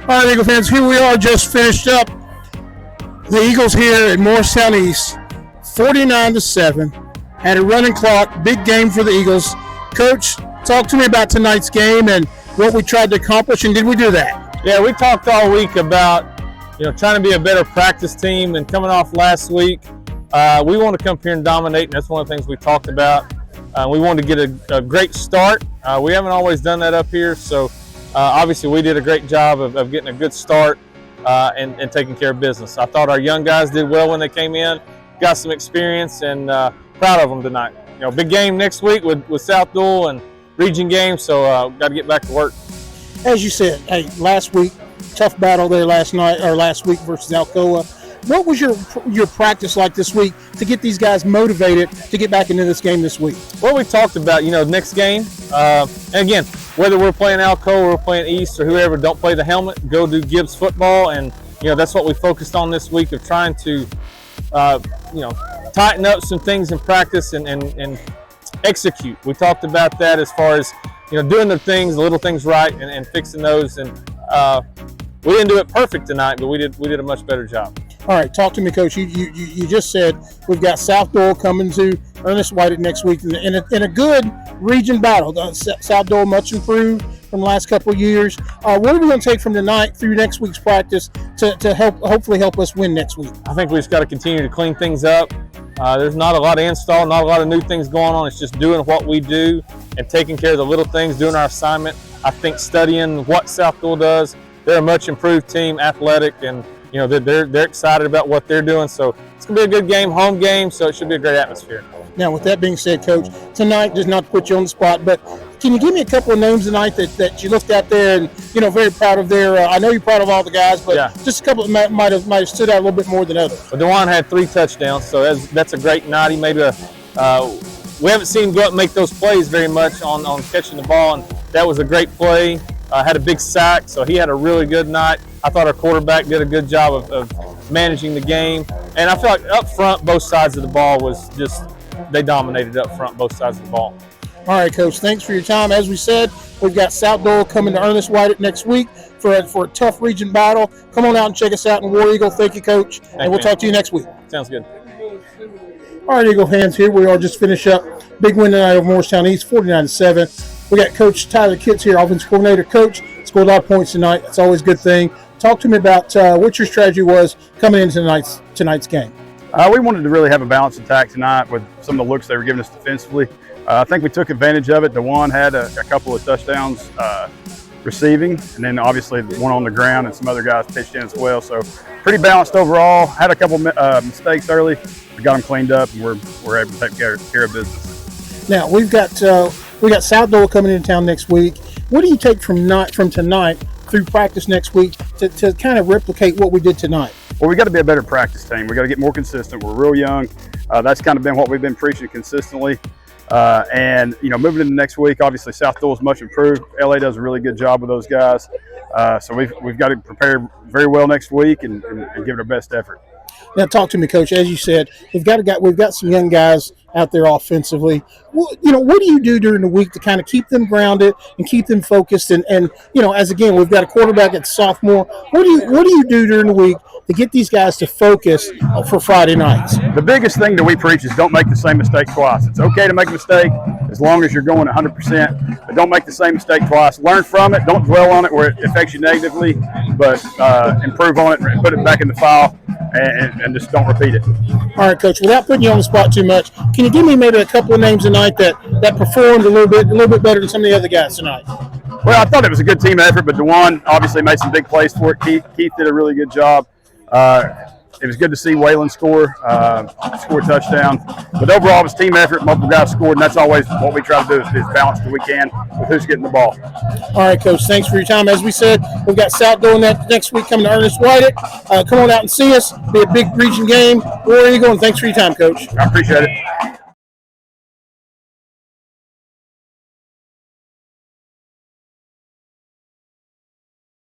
All right, Eagle fans, here we are, just finished up. The Eagles here at Morristown East, 49-7. Had a running clock, big game for the Eagles. Coach, talk to me about tonight's game and what we tried to accomplish, and did we do that? Yeah, we talked all week about trying to be a better practice team, and coming off last week, we want to come here and dominate, and that's one of the things we talked about. We wanted to get a great start. We haven't always done that up here, so obviously we did a great job of getting a good start and taking care of business. I thought our young guys did well when they came in, got some experience, and proud of them tonight. Big game next week with South Dual and region game, so got to get back to work. As you said, hey, last week, tough battle there last week versus Alcoa. What was your practice like this week to get these guys motivated to get back into this game this week? Well, we talked about, next game. And again, whether we're playing Alcoa or we're playing East or whoever, don't play the helmet, go do Gibbs football. And, that's what we focused on this week, of trying to, tighten up some things in practice and execute. We talked about that as far as, doing the little things right and fixing those. And we didn't do it perfect tonight, but we did a much better job. All right, talk to me, Coach. You just said we've got South Dole coming to Ernest White next week in a good region battle. South Dole much improved from the last couple of years. What are we going to take from tonight through next week's practice to hopefully help us win next week? I think we just got to continue to clean things up. There's not a lot of install, not a lot of new things going on. It's just doing what we do and taking care of the little things, doing our assignment. I think studying what South Dole does. They're a much improved team, athletic, and they're excited about what they're doing. So it's going to be a good game, home game, so it should be a great atmosphere. Now, with that being said, Coach, tonight, just not to put you on the spot, but can you give me a couple of names tonight that you looked at there and, very proud of their I know you're proud of all the guys, but yeah, just a couple that might have stood out a little bit more than others. Well, DeJuan had 3 touchdowns, so that's a great night. He made we haven't seen him go up and make those plays very much on catching the ball, and that was a great play. Had a big sack, so he had a really good night. I thought our quarterback did a good job of managing the game. And I feel like up front, both sides of the ball was just, they dominated up front, both sides of the ball. All right, Coach, thanks for your time. As we said, we've got South Dole coming to Ernest White next week for a tough region battle. Come on out and check us out in War Eagle. Thank you, Coach, and we'll talk to you next week. Sounds good. All right, Eagle fans, here we are, just finish up. Big win tonight over Morristown East, 49-7. We got Coach Tyler Kitts here, offensive coordinator. Coach, scored a lot of points tonight. It's always a good thing. Talk to me about what your strategy was coming into tonight's game. We wanted to really have a balanced attack tonight with some of the looks they were giving us defensively. I think we took advantage of it. DeJuan had a couple of touchdowns receiving, and then obviously one on the ground, and some other guys pitched in as well. So pretty balanced overall. Had a couple mistakes early. We got them cleaned up, and we're able to take care of business. Now we got South Dole coming into town next week. What do you take from tonight through practice next week to kind of replicate what we did tonight? Well, we got to be a better practice team. We got to get more consistent. We're real young. That's kind of been what we've been preaching consistently. And moving into next week, obviously South Dole is much improved. LA does a really good job with those guys. So we've got to prepare very well next week and give it our best effort. Now, talk to me, Coach. As you said, we've got some young guys out there offensively. What do you do during the week to kind of keep them grounded and keep them focused? And as again, we've got a quarterback at sophomore. What do you do during the week to get these guys to focus for Friday nights? The biggest thing that we preach is don't make the same mistake twice. It's okay to make a mistake as long as you're going 100%, but don't make the same mistake twice. Learn from it. Don't dwell on it where it affects you negatively, but improve on it and put it back in the file and just don't repeat it. All right, Coach, without putting you on the spot too much, can you give me maybe a couple of names tonight that performed a little bit better than some of the other guys tonight? Well, I thought it was a good team effort, but DeJuan obviously made some big plays for it. Keith did a really good job. It was good to see Waylon score a touchdown. But overall, it was team effort. Multiple guys scored, and that's always what we try to do is balance what we can with who's getting the ball. All right, Coach, thanks for your time. As we said, we've got South Dole next week coming to Ernest White. Come on out and see us. Be a big region game. War Eagle, and thanks for your time, Coach. I appreciate it.